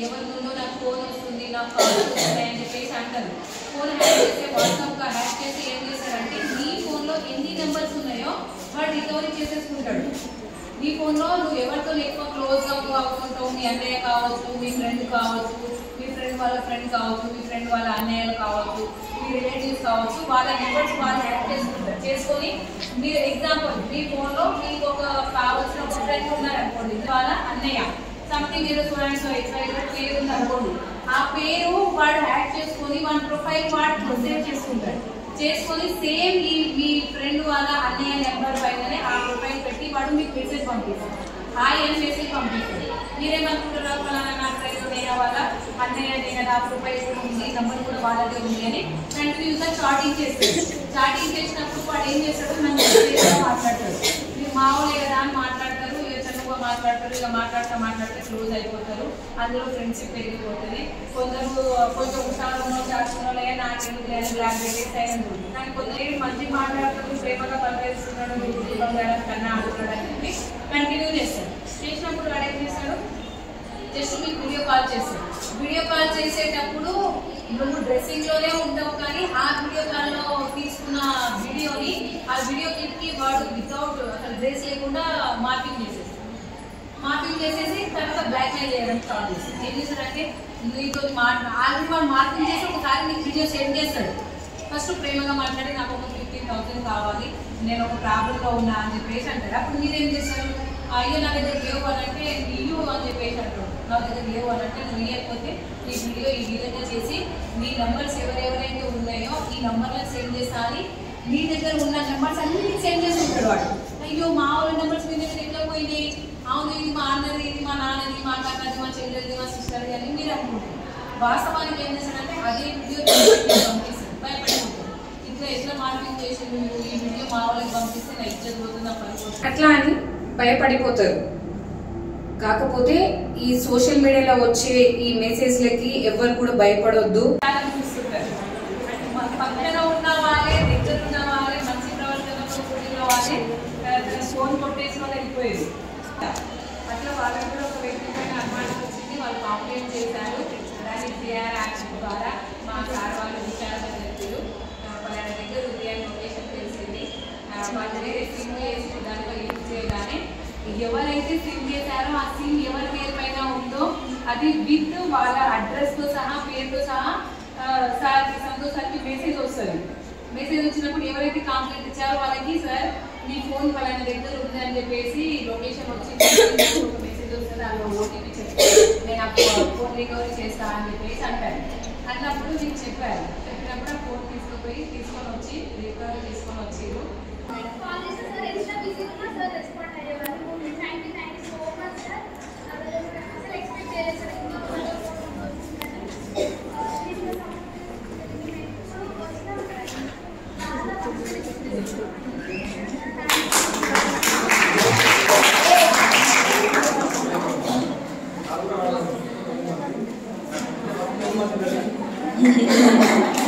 ఎవరి ముందో నాకు ఫోన్ వస్తుంది, నాకు కాల్ వస్తుంది అని చెప్పేసి అంటారు. ఫోన్ హ్యాక్ చేస్తే వాట్సాప్గా హ్యాక్ చేసి ఏం చేస్తారంటే నీ ఫోన్లో ఎన్ని నెంబర్స్ ఉన్నాయో వాడు రికవరీ చేసేసుకుంటాడు. నీ ఫోన్లో నువ్వు ఎవరితో ఎక్కువ క్లోజ్గా అవుతుంటావు, మీ అన్నయ్య కావచ్చు, మీ ఫ్రెండ్ కావచ్చు, మీ ఫ్రెండ్ వాళ్ళ ఫ్రెండ్ కావచ్చు, మీ ఫ్రెండ్ వాళ్ళ అన్నయ్యలు కావచ్చు, మీ రిలేటివ్స్ కావచ్చు, వాళ్ళ నెంబర్స్ వాళ్ళు హ్యాక్ చేసుకుంటారు. చేసుకొని మీరు ఎగ్జాంపుల్ మీ ఫోన్లో మీకు ఒక కావాల్సిన ఒక ఫ్రెండ్ ఉన్నారనుకోండి, వాళ్ళ అన్నయ్య సంథింగ్ ఏదో చూడండి పేరు ఉంది అనుకోండి, ఆ పేరు వాడు హ్యాక్ చేసుకొని వాడి ప్రొఫైల్ వాడు సేవ్ చేసుకుంటాడు. చేసుకొని సేమ్ మీ ఫ్రెండ్ వాళ్ళ అన్నయ్య నెంబర్ పైననే ఆ ప్రొఫైల్ పెట్టి వాడు మీకు మెసేజ్ పంపిస్తాడు. హాయ్ అని మెసేజ్ పంపిస్తాడు. మీరేమనుకుంటారు, ఫలానా నా ఫ్రెండ్ నేను వాళ్ళ అన్నయ్య నేను ఆ ప్రొఫైల్ కూడా ఉంది, నెంబర్ కూడా వాళ్ళదే ఉంది అని కంటిన్యూస్గా చాటింగ్ చేస్తాడు. చాటింగ్ చేసినప్పుడు వాడు ఏం చేస్తాడు, మంచిగా మాట్లాడతాడు. మీరు మామూలే కదా అని మాట్లాడతారు, చనువుగా మాట్లాడతారు, ఇక మాట్లాడితే క్లోజ్ అయిపోతారు. అందులో ఫ్రెండ్షిప్ పెరిగిపోతుంది. కొంచెం ఉత్సాహంలో చాటుకున్నో నాకెందుకు లేదు బ్లాక్ పెట్టేసి అయినా ఉంటుంది. కానీ కొందరు మంచి మాట్లాడుతూ ప్రేమగా పనిచేస్తున్నాడు, బంగారం కన్నా ఆడుతున్నాడు అని చెప్పి కంటిన్యూ చేస్తాడు. చేసినప్పుడు వాడు ఏం చేస్తాడు, జస్ట్ మీకు వీడియో కాల్ చేస్తాడు. వీడియో కాల్ చేసేటప్పుడు నువ్వు డ్రెస్సింగ్లోనే ఉంటావు, కానీ ఆ వీడియో కాల్లో తీసుకున్న వీడియోని ఆ వీడియో క్లిప్కి వాడు వితౌట్ అసలు డ్రెస్ లేకుండా మార్కింగ్ చేసేస్తాడు. మార్కింగ్ చేసేసి తర్వాత బ్లాక్మెయిల్ చేయడం స్టార్ట్ చేస్తాడు. ఏం చేస్తాడంటే నీతో ఆల్రెడీ వాడు మార్కింగ్ చేసి ఒకసారి నీకు వీడియో సెండ్ చేస్తాడు. ఫస్ట్ ప్రేమగా మాట్లాడి నాకు ఒక 15,000 కావాలి, నేను ఒక ప్రాబ్లంలో ఉన్నా అని చెప్పేసి అంటాడు. అప్పుడు మీరేం చేస్తారు, అయ్యో నా దగ్గర లేవు అని అంటే ఇయ్యు అని చెప్పేసి అంటాడు. నా దగ్గర లేవు అని అంటే నువ్వు ఇవ్వకపోతే ఈ వీడియో ఈ విధంగా చేసి నీ నెంబర్స్ ఎవరెవరైతే ఉన్నాయో ఈ నెంబర్లను సెండ్ చేస్తా అని నీ దగ్గర ఉన్న నెంబర్స్ అన్ని నీకు సెండ్ చేసి ఉంటాడు వాడు. అయ్యో మా వాళ్ళ నెంబర్స్ మీ దగ్గర ఎట్లా పోయినాయి, అవును ఇది మా అన్నది, ఇది మా నాన్నది, మా అక్కది, మా చెల్లెది, మా సిస్టర్ది అని మీరు అనుకుంటారు. వాస్తవానికి ఏం చేస్తాడంటే అదే వీడియో పంపిస్తాడు, భయపడిపోతాడు. ఇట్లా ఎట్లా మార్కింగ్ చేసి నువ్వు ఈ వీడియో మా వాళ్ళకి పంపిస్తే నా ఇజ్జత్ పోతుంది, నా పని అట్లా అని భయపడిపోతారు. కాకపోతే ఈ సోషల్ మీడియాలో వచ్చే ఈ మెసేజ్లకి ఎవరు కూడా భయపడొద్దు. పక్కన ఉన్న వాళ్ళే, దగ్గర ఉన్న వాళ్ళే, మంచి ప్రవర్తనతో కూడిన వాళ్ళే ఫోన్ కొట్టేసి వాళ్ళు వెళ్ళిపోయేది. అట్లా వాళ్ళకి కూడా ఒక వ్యక్తి పైన అనుమానం వచ్చింది, వాళ్ళు కంప్లైంట్ చేశారు. దాని సిఆర్ యాక్ట్ ద్వారా మా సార్ వాళ్ళు విచారణ జరిపారు. వాళ్ళ దగ్గర ఉదయం లొకేషన్ తెలిసింది. వాళ్ళు వేరే సిమ్ వేసి దాంట్లో యూజ్ చేయగానే ఎవరైతే సిమ్ చేశారో ఆ సిమ్ ఎవరి పేరు పైన ఉందో అది విత్ వాళ్ళ అడ్రస్తో సహా పేరుతో సహా సార్కి సంతోష్ సార్కి మెసేజ్ వస్తుంది. మెసేజ్ వచ్చినప్పుడు ఎవరైతే కంప్లైంట్ ఇచ్చారో వాళ్ళకి సార్ మీ ఫోన్ వాళ్ళ దగ్గర ఉంది అని చెప్పేసి లొకేషన్ వచ్చి ఒక మెసేజ్ వస్తుంది, అందులో ఓటీపీ చెప్తే నేను ఆ ఫోన్ రికవరీ చేస్తా అని చెప్పేసి అంటారు. అన్నప్పుడు మీకు చెప్పారు. చెప్పినప్పుడు ఆ ఫోన్ తీసుకొని వచ్చి రికవరీ తీసుకొని వచ్చారు. Thank you.